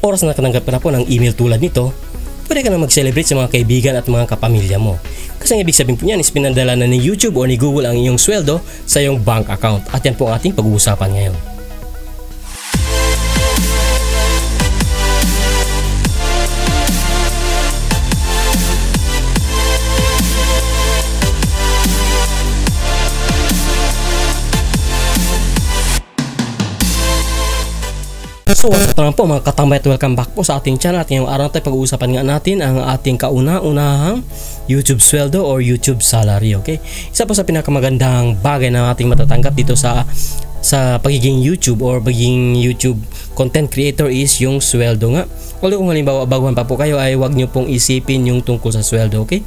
oras na natanggap ka na po ng email tulad nito, pwede ka na mag-celebrate sa mga kaibigan at mga kapamilya mo. Kasi ang ibig sabihin po niyan is pinadala na ni YouTube o ni Google ang iyong sweldo sa iyong bank account. At yan po ang ating pag-uusapan ngayon. So what's up naman po mga katambay at welcome back po sa ating channel. At ngayong araw tayo pag-uusapan nga natin ang ating kauna-unahang YouTube sweldo or YouTube salary. Okay? Isa po sa pinakamagandang bagay na ating matatanggap dito sa pagiging YouTube or pagiging YouTube content creator is yung sweldo nga. Although kung halimbawa baguhan pa po kayo ay wag nyo pong isipin yung tungkol sa sweldo. Okay?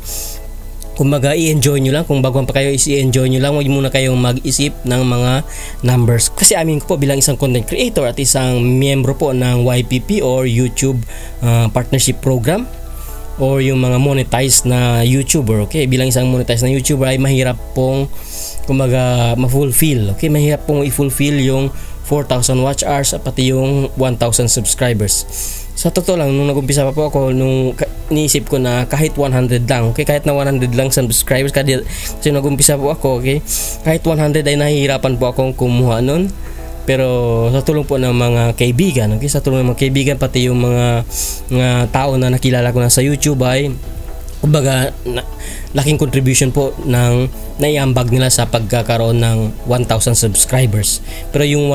Kumbaga i-enjoy nyo lang, kung baguhan pa kayo i-enjoy nyo lang, huwag muna kayong mag-isip ng mga numbers. Kasi amin ko po bilang isang content creator at isang miyembro po ng YPP or YouTube Partnership Program or yung mga monetized na YouTuber. Okay, bilang isang monetized na YouTuber ay mahirap pong kumbaga ma-fulfill. Okay, mahirap pong i-fulfill yung 4,000 watch hours at pati yung 1,000 subscribers. Sa totoo lang, nung nag-umpisa pa po ako, nung niisip ko na kahit 100 lang, okay, kahit na 100 lang subscribers, kasi nag-umpisa po ako, okay, kahit 100 ay nahihirapan po akong kumuha nun. Pero sa tulong po ng mga kaibigan, okay, sa tulong ng mga kaibigan, pati yung mga tao na nakilala ko na sa YouTube ay kumbaga laking contribution po ng naiambag nila sa pagkakaroon ng 1,000 subscribers. Pero yung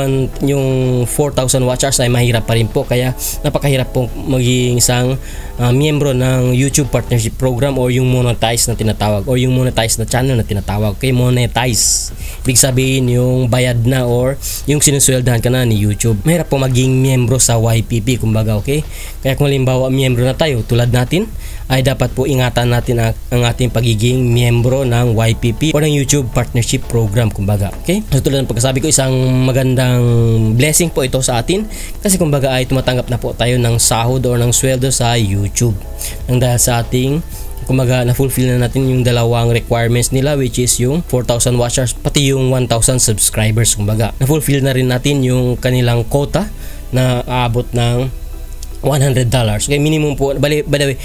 4,000 watch hours ay mahirap pa rin po, kaya napakahirap po maging isang miyembro ng YouTube Partnership Program o yung monetize na tinatawag o yung monetize na channel na tinatawag. Okay, monetize. Ibig sabihin yung bayad na or yung sinusweldahan ka na ni YouTube. Mahirap po maging miyembro sa YPP kumbaga, okay? Kaya kung halimbawa miyembro na tayo tulad natin, ay dapat po ingatan natin ang ating pagiging miyembro ng YPP o ng YouTube Partnership Program kumbaga. Okay? So tulad ng pagkasabi ko, isang magandang blessing po ito sa atin kasi kumbaga ay tumatanggap na po tayo ng sahod o ng sweldo sa YouTube. Nang dahil sa ating kumbaga na-fulfill na natin yung dalawang requirements nila, which is yung 4,000 watch hours pati yung 1,000 subscribers kumbaga. Na-fulfill na rin natin yung kanilang quota na aabot ng $100. Okay, minimum po. By the way,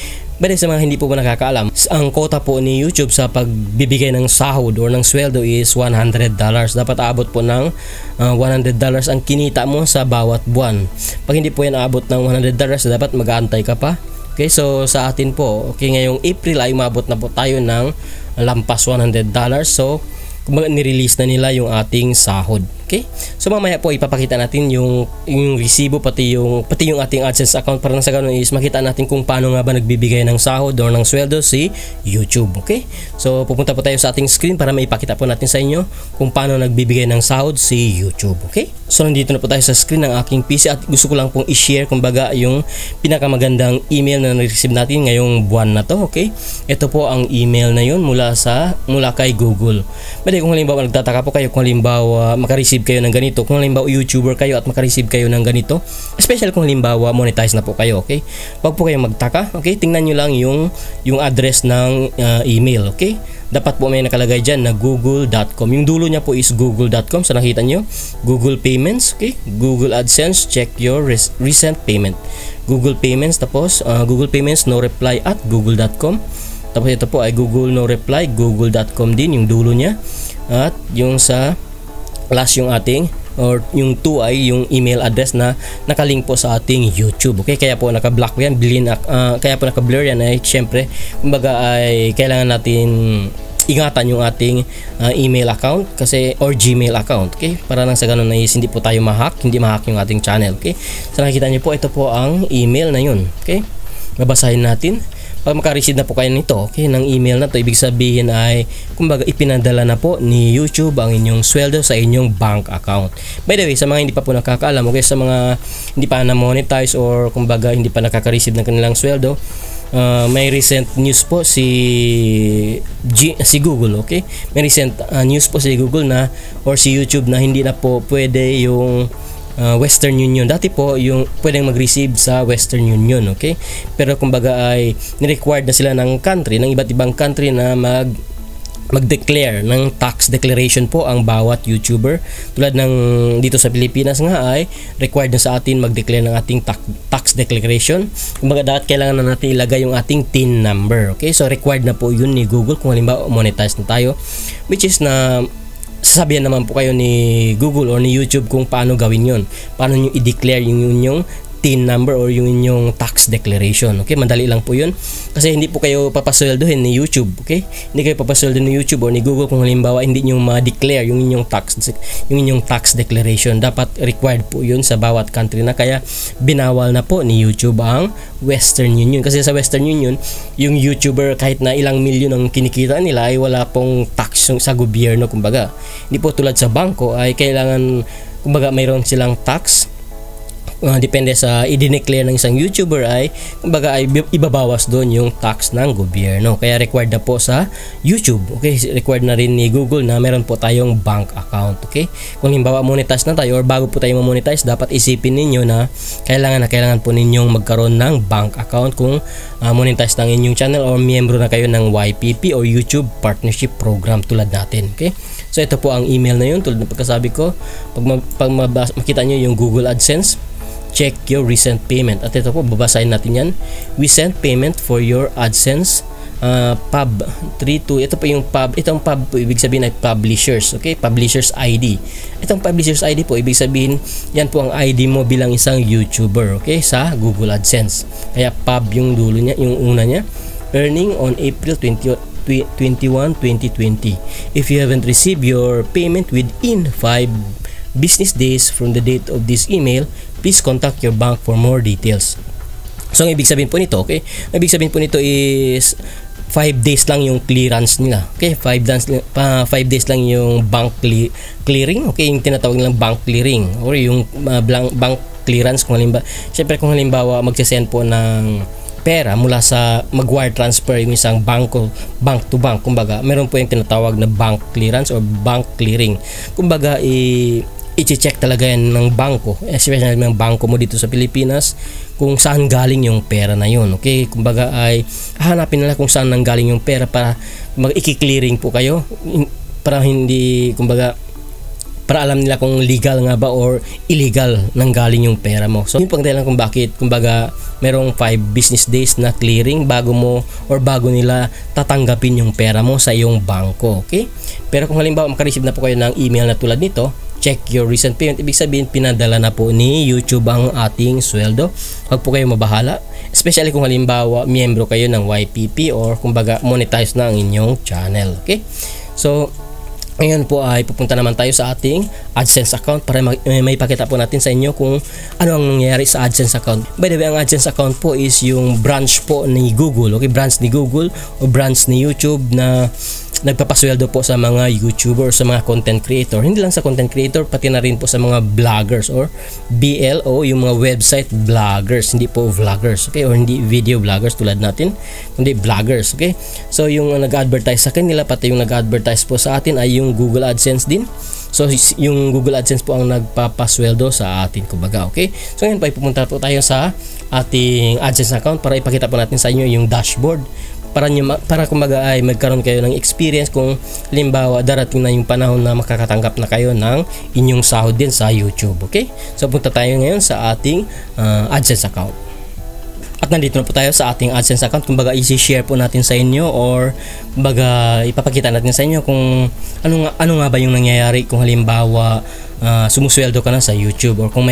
sa mga hindi po nakakaalam, ang quota po ni YouTube sa pagbibigay ng sahod or ng sweldo is $100. Dapat aabot po ng $100 ang kinita mo sa bawat buwan. Pag hindi po yan aabot ng $100, dapat mag-aantay ka pa. Okay, so sa atin po, okay, ngayong April ay umabot na po tayo ng lampas $100. So kumbaga ni-release na nila yung ating sahod. Okay? So mamaya po ipapakita natin yung resibo pati yung ating AdSense account para nang sa ganun is makita natin kung paano nga ba nagbibigay ng sahod o ng sweldo si YouTube. Okay? So pupunta po tayo sa ating screen para maipakita po natin sa inyo kung paano nagbibigay ng sahod si YouTube. Okay? So nandito na po tayo sa screen ng aking PC at gusto ko lang pong i-share kumbaga yung pinakamagandang email na na-receive natin ngayong buwan na to. Okay? Ito po ang email na yun mula kay Google. But kung halimbawa nagtataka po kayo kung halimbawa makareceive kayo ng ganito, kung halimbawa YouTuber kayo at makareceive kayo ng ganito, especially kung halimbawa monetize na po kayo, okay? Huwag po kayong magtaka, okay? Tingnan nyo lang yung address ng email, okay? Dapat po may nakalagay dyan na google.com. Yung dulo niya po is google.com. So nakita nyo, Google Payments, okay? Google AdSense, check your recent payment. Google Payments, tapos Google Payments no reply at google.com. Tapos ito po ay Google no reply, google.com din yung dulo niya. At yung sa last yung ating or yung 2 ay yung email address na nakalink po sa ating YouTube. Okay, kaya po naka-block yan, kaya po naka-blur yan ay syempre kumbaga ay kailangan natin ingatan yung ating email account kasi or Gmail account, okay? Para nang sa ganun na hindi po tayo hindi ma-hack yung ating channel, okay? So nakikita niyo po ito po ang email na yun, okay? Babasahin natin. Pag makareceive na po kayo nito, okay, ng email na to, ibig sabihin ay kumbaga ipinadala na po ni YouTube ang inyong sweldo sa inyong bank account. By the way, sa mga hindi pa po nakakaalam, okay, sa mga hindi pa na-monetize or kumbaga hindi pa nakaka-receive ng kanilang sweldo, may recent news po si Google, okay? May recent news po si Google na or si YouTube na hindi na po pwede yung Western Union. Dati po yung pwedeng mag-receive sa Western Union, okay? Pero kumbaga ay ni-required na sila ng country, ng iba't ibang country na mag-declare ng tax declaration po ang bawat YouTuber. Tulad ng dito sa Pilipinas nga ay required na sa atin mag-declare ng ating tax declaration. Kumbaga dapat kailangan na natin ilagay yung ating TIN number. Okay, so required na po yun ni Google kung halimbawa monetize na tayo, which is na sasabihan naman po kayo ni Google or ni YouTube kung paano gawin yun, paano nyo i-declare yung inyong TIN number or yung inyong tax declaration. Okay, madali lang po yun kasi hindi po kayo papasweldohin ni YouTube. Okay, hindi kayo papasweldo ni YouTube or ni Google kung halimbawa hindi nyo ma-declare yung inyong tax declaration. Dapat required po yun sa bawat country na, kaya binawal na po ni YouTube ang Western Union, kasi sa Western Union yung YouTuber kahit na ilang milyon ang kinikita nila ay wala pong tax sa gobyerno. Kumbaga hindi po tulad sa bangko ay kailangan, kumbaga mayroon silang tax. Depende sa i-declare ng isang YouTuber ay kumbaga ay ibabawas doon yung tax ng gobyerno, kaya required na po sa YouTube. Okay, required na rin ni Google na meron po tayong bank account. Okay, kung halimbawa monetize na tayo or bago po tayo ma-monetize, dapat isipin ninyo na kailangan po ninyong magkaroon ng bank account kung monetize ng inyong channel or miyembro na kayo ng YPP o YouTube Partnership Program tulad natin. Okay, so ito po ang email na yun tulad ng pagkasabi ko. Pag makita nyo yung Google AdSense, check your recent payment. At ito po, babasahin natin yan. We sent payment for your AdSense pub 32. Ito po yung pub. Itong pub po, ibig sabihin ay publishers. Okay, publishers ID. Itong publishers ID po, ibig sabihin yan po ang ID mo bilang isang YouTuber. Okay, sa Google AdSense. Kaya pub yung dulo niya, yung una niya. Earning on April 21, 2020. If you haven't received your payment within 5 business days from the date of this email, please contact your bank for more details. So ang ibig sabihin po nito, okay? Ang ibig sabihin po nito is 5 days lang yung clearance nila. Okay, 5 days lang yung bank clearing. Okay, yung tinatawag nilang bank clearing or yung bank clearance kung halimbawa. Syempre kung halimbawa magse-send po ng pera mula sa mag-wire transfer yung isang bank to bank, kumbaga meron po yung tinatawag na bank clearance or bank clearing. Kumbaga i-check talaga yan ng bangko, especially ng bangko mo dito sa Pilipinas, kung saan galing yung pera na yun. Okay, kumbaga ay hahanapin nila kung saan nanggaling yung pera para i-clearing po kayo, para hindi, kumbaga para alam nila kung legal nga ba or illegal nanggaling yung pera mo. So yun pang dahilan kung bakit kumbaga merong 5 business days na clearing bago mo or bago nila tatanggapin yung pera mo sa iyong bangko. Okay, pero kung halimbawa makareceive na po kayo ng email na tulad nito, check your recent payment, ibig sabihin pinadala na po ni YouTube ang ating sweldo. Huwag po kayo mabahala, especially kung halimbawa miyembro kayo ng YPP or kumbaga monetize na ang inyong channel. Okay, so ngayon po ay pupunta naman tayo sa ating AdSense account para may pakita po natin sa inyo kung ano ang nangyayari sa AdSense account. By the way, ang AdSense account po is yung branch po ni Google. Okay, branch ni Google o branch ni YouTube na nagpapasweldo po sa mga YouTuber, sa mga content creator. Hindi lang sa content creator, pati na rin po sa mga vloggers or BLO, yung mga website vloggers, hindi po vloggers. Okay, or hindi video vloggers tulad natin, kundi vloggers. Okay, so yung nag-advertise sa kanila, pati yung nag-advertise po sa atin ay yung Google AdSense din. So yung Google AdSense po ang nagpapasweldo sa atin, kumbaga. Okay, so ngayon pa pupunta po tayo sa ating AdSense account para ipakita po natin sa inyo yung dashboard para kumbaga ay magkaroon kayo ng experience kung halimbawa darating na yung panahon na makakatanggap na kayo ng inyong sahod din sa YouTube. Okay, so punta tayo ngayon sa ating AdSense account. At nandito na po tayo sa ating AdSense account. Kumbaga i-share po natin sa inyo or kumbaga ipapakita natin sa inyo kung ano nga ba yung nangyayari kung halimbawa sumusweldo ka na sa YouTube or kung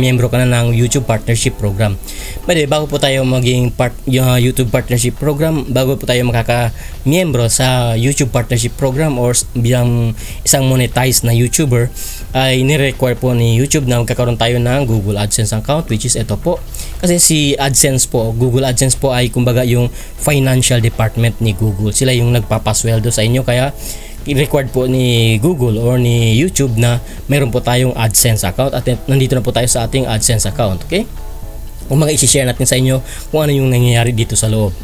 miyembro ka na ng YouTube Partnership Program. By the way, bago po tayo maging YouTube Partnership Program, bago po tayo makaka-miyembro sa YouTube Partnership Program or bilang isang monetized na YouTuber, ay ni-require po ni YouTube na magkakaroon tayo ng Google AdSense account, which is ito po. Kasi si AdSense po, Google AdSense po ay kumbaga yung financial department ni Google. Sila yung nagpapasweldo sa inyo, kaya i-record po ni Google or ni YouTube na meron po tayong AdSense account at nandito na po tayo sa ating AdSense account. Okay, kung i-share natin sa inyo kung ano yung nangyayari dito sa loob.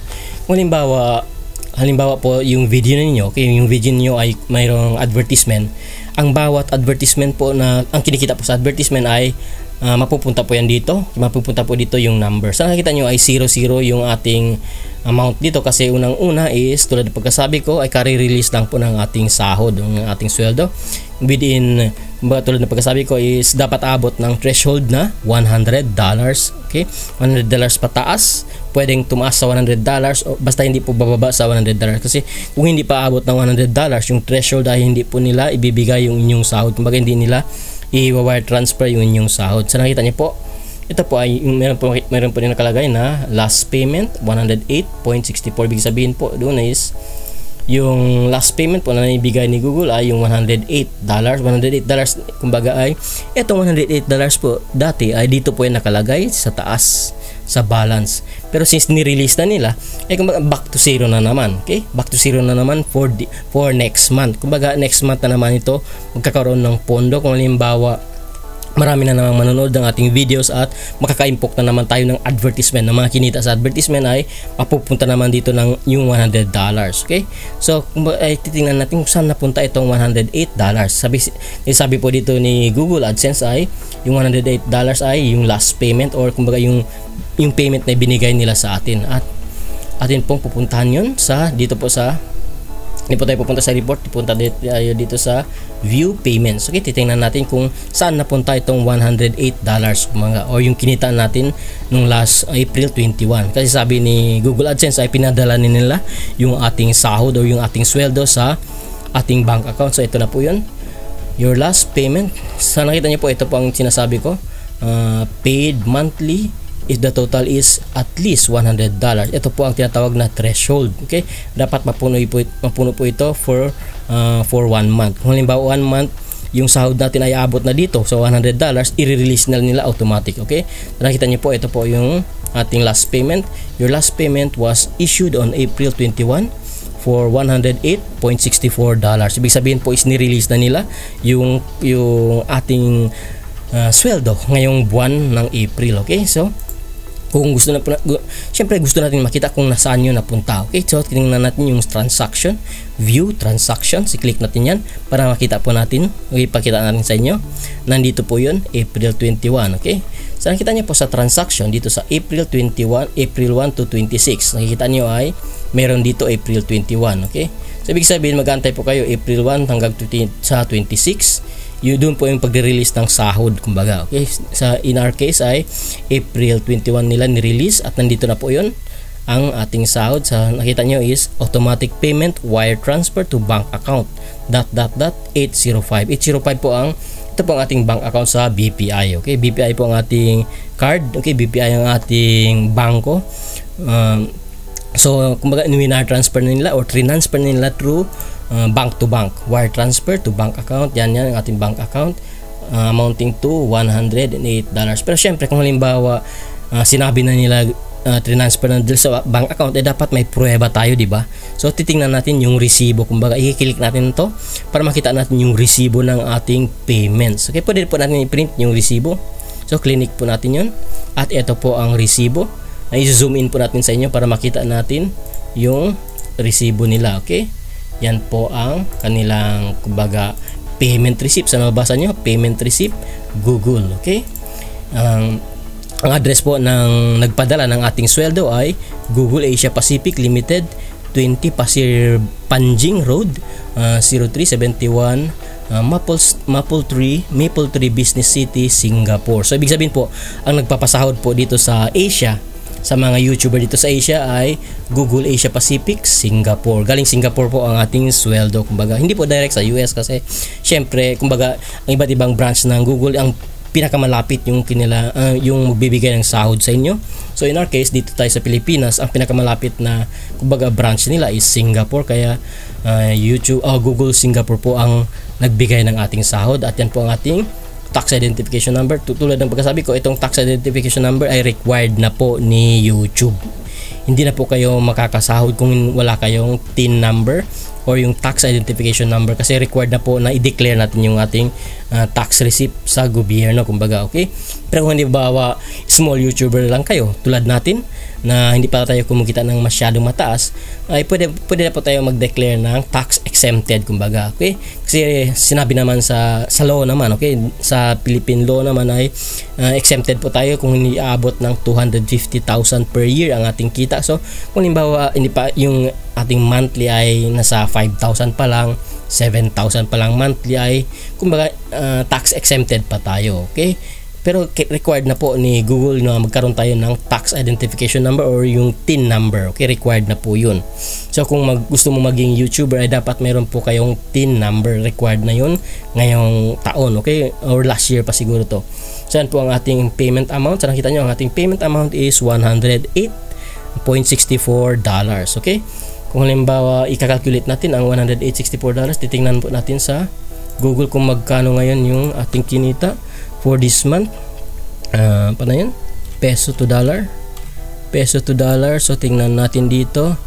Kung halimbawa po yung video niyo, okay, yung video niyo ay mayroong advertisement. Ang bawat advertisement po na ang kinikita po sa advertisement ay mapupunta po yan dito. Mapupunta po dito yung number. So nakikita nyo ay 00 yung ating amount dito kasi unang-una is tulad ng pagkasabi ko ay kare-release lang po ng ating sahod, ng ating sweldo. Within, tulad ng pagkasabi ko is dapat abot ng threshold na $100. Okay? $100 pataas. Pwedeng tumaas sa $100 o basta hindi po bababa sa $100 kasi kung hindi pa abot ng $100 yung threshold ay hindi po nila ibibigay yung inyong sahod. Kumbaga hindi nila i-wire transfer yung inyong sahod. So nakita niyo po, ito po ay meron po din nakalagay na last payment 108.64. Ibig sabihin po doon is yung last payment po na naibigay ni Google ay yung $108. Kumbaga ay itong $108 po dati ay dito po yung nakalagay sa taas sa balance. Pero since ni-release na nila, ay kumbaga back to zero na naman. Okay? Back to zero na naman for next month. Kumbaga next month na naman ito magkakaroon ng pondo. Kung halimbawa marami na namang manonood ng ating videos at makaka-impok na naman tayo ng advertisement, ng mga kinita sa advertisement ay mapupunta naman dito ng yung $100. Okay? So, ay titingnan natin kung saan napunta itong $108. Sabi po dito ni Google AdSense ay yung $108 ay yung last payment or kumbaga yung payment na binigay nila sa atin at atin pong pupuntahan yun sa dito po sa hindi po tayo pupunta sa report, pupunta dito sa view payments. Okay, titingnan natin kung saan napunta itong $108 mga o yung kinita natin nung last April 21. Kasi sabi ni Google AdSense ay pinadala nila yung ating sahod o yung ating sweldo sa ating bank account. So ito na po yun. Your last payment. Sa nakita niyo po, ito po ang sinasabi ko. Paid monthly if the total is at least $100. Ito po ang tinatawag na threshold. Okay? Dapat mapuno po ito for 1 month. Kung halimbawa 1 month yung sahod natin ay abot na dito so $100, i-release na nila automatic. Okay? Nakita niyo po, ito po yung ating last payment. Your last payment was issued on April 21 for $108.64. Ibig sabihin po is ni-release na nila yung ating sweldo ngayong buwan ng April. Okay? So kung gusto na po, syempre gusto natin makita kung nasaan yun napunta. Okay, so tingnan natin yung transaction, view transaction, i-click natin yan para makita po natin, ipakita natin sa inyo. Nandito po yun, April 21, okay. So nakita niyo po sa transaction dito sa April 21, April 1 to 26. Nakikita niyo ay meron dito April 21, okay. So ibig sabihin mag-aantay po kayo April 1 hanggang sa 26. Yun doon po yung pagre-release ng sahod kumbaga. Okay, sa in our case ay April 21 nila ni-release at nandito na po yun ang ating sahod. Sa nakita nyo is automatic payment wire transfer to bank account ... 805 po ang ito po ang ating bank account sa BPI. Okay, BPI po ang ating card. Okay, BPI ang ating bangko. So kumbaga wire transfer nila or transfer nila through bank to bank, wire transfer to bank account. Yan ang ating bank account, amounting to $108. Pero syempre kung halimbawa sinabi na nila transfer na sa bank account, dapat may pruweba tayo, di ba? So titingnan natin yung resibo, kumbaga i-click natin ito para makita natin yung resibo ng ating payments. Okay, pwede po natin i-print yung resibo. So clinic po natin yun at ito po ang resibo. I-zoom in po natin sa inyo para makita natin yung resibo nila. Okay, yan po ang kanilang kumbaga payment receipt. Sa nabasa nyo, payment receipt Google. Okay, ang address po ng nagpadala ng ating sweldo ay Google Asia Pacific Limited, 20 Pasir Panjing Road, 0371 Maple Tree Business City, Singapore. So ibig sabihin po, ang nagpapasahod po dito sa Asia, sa mga YouTuber dito sa Asia ay Google Asia Pacific Singapore. Galing Singapore po ang ating sweldo. Kumbaga, hindi po direct sa US kasi syempre, kumbaga, ang iba't ibang branch ng Google ang pinakamalapit yung yung magbibigay ng sahod sa inyo. So in our case, dito tayo sa Pilipinas, ang pinakamalapit na kumbaga branch nila is Singapore, kaya Google Singapore po ang nagbigay ng ating sahod at yan po ang ating tax identification number. Tulad ng pagkasabi ko, itong tax identification number ay required na po ni YouTube. Hindi na po kayo makakasahod kung wala kayong TIN number or yung tax identification number, kasi required na po na i-declare natin yung ating tax receipt sa gobyerno, kumbaga. Okay, pero kung hindi ba small YouTuber lang kayo tulad natin na hindi pa tayo kumikita ng masyadong mataas, ay pwede na po tayo mag-declare ng tax exempted, kumbaga. Okay, kasi sinabi naman sa law naman, okay, sa Philippine law naman ay exempted po tayo kung hindi aabot ng 250,000 per year ang ating kita. So kung halimbawa hindi pa yung ating monthly ay nasa 5,000 pa lang, 7,000 pa lang monthly, ay kumbaga tax exempted pa tayo. Okay, pero required na po ni Google na magkaroon tayo ng tax identification number or yung TIN number. Okay, required na po yun. So kung gusto mo maging YouTuber ay dapat meron po kayong TIN number, required na yun ngayong taon, okay, or last year pa siguro to. So yan po ang ating payment amount. So nakita nyo ang ating payment amount is $108.64. Okay, kung halimbawa i-calculate natin ang $108.64, titingnan po natin sa Google kung magkano ngayon yung ating kinita for this month. Paano yan? Peso to dollar. So tingnan natin dito,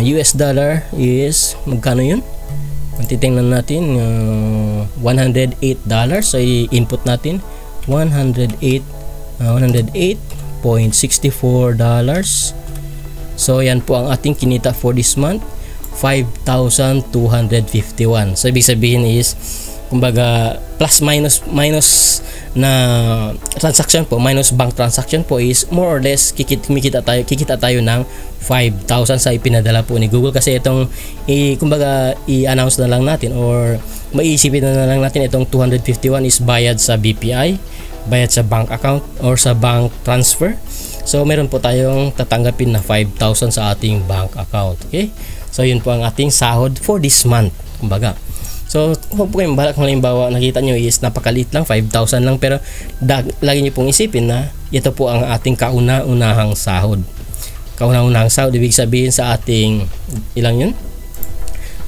US dollar is magkano yun? Titingnan natin, $108. So i-input natin $108.64. So yan po ang ating kinita for this month, 5,251. So ibig sabihin is kumbaga plus minus na transaction po, minus bank transaction po, is more or less kikita tayo ng 5,000 sa ipinadala po ni Google. Kasi itong kumbaga i-announce na lang natin or maiisipin na lang natin itong 251 is bayad sa BPI, bayad sa bank account or sa bank transfer. So meron po tayong tatanggapin na 5,000 sa ating bank account. Okay, so yun po ang ating sahod for this month, kumbaga. So huwag po kayong balak kung halimbawa nakita nyo is napakaliit lang, 5,000 lang, pero lagi nyo pong isipin na ito po ang ating kauna-unahang sahod. Kauna-unahang sahod, ibig sabihin sa ating ilang yun?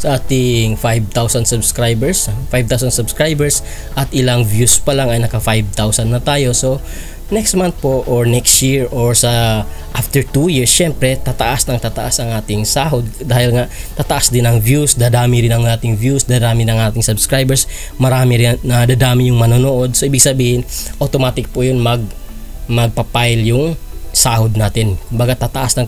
Sa ating 5,000 subscribers at ilang views pa lang ay naka 5,000 na tayo. So next month po or next year or sa after 2 years, syempre tataas ang ating sahod dahil nga tataas din ang views, dadami rin ang ating views, dadami ng ating subscribers, marami rin na dadami yung manonood. So ibig sabihin automatic po yun magpapile yung sahod natin. Kumbaga tataas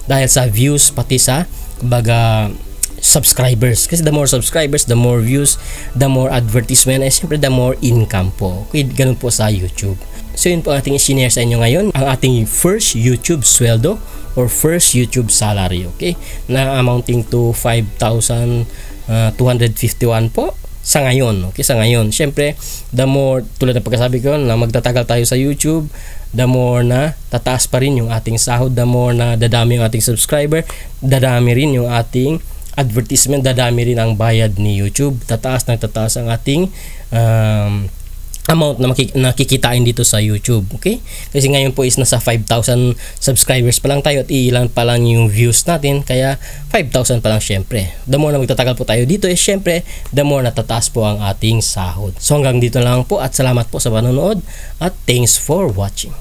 dahil sa views pati sa kumbaga subscribers. Kasi the more subscribers, the more views, the more advertisement, and syempre the more income po. Okay, ganun po sa YouTube. So yun po ating i-share sa inyo ngayon, ang ating first YouTube sweldo or first YouTube salary, okay, na amounting to 5,251 po sa ngayon. Okay, sa ngayon, syempre the more, tulad ng pagkasabi ko na magtatagal tayo sa YouTube, the more na tataas pa rin yung ating sahod, the more na dadami yung ating subscriber, dadami rin yung ating advertisement, dadami rin ang bayad ni YouTube, tataas ang ating amount na nakikitain dito sa YouTube. Okay, kasi ngayon po is nasa 5,000 subscribers pa lang tayo at ilan pa lang yung views natin, kaya 5,000 pa lang. Syempre the more na magtatagal po tayo dito, syempre the more na tataas po ang ating sahod. So hanggang dito lang po at salamat po sa panonood at thanks for watching.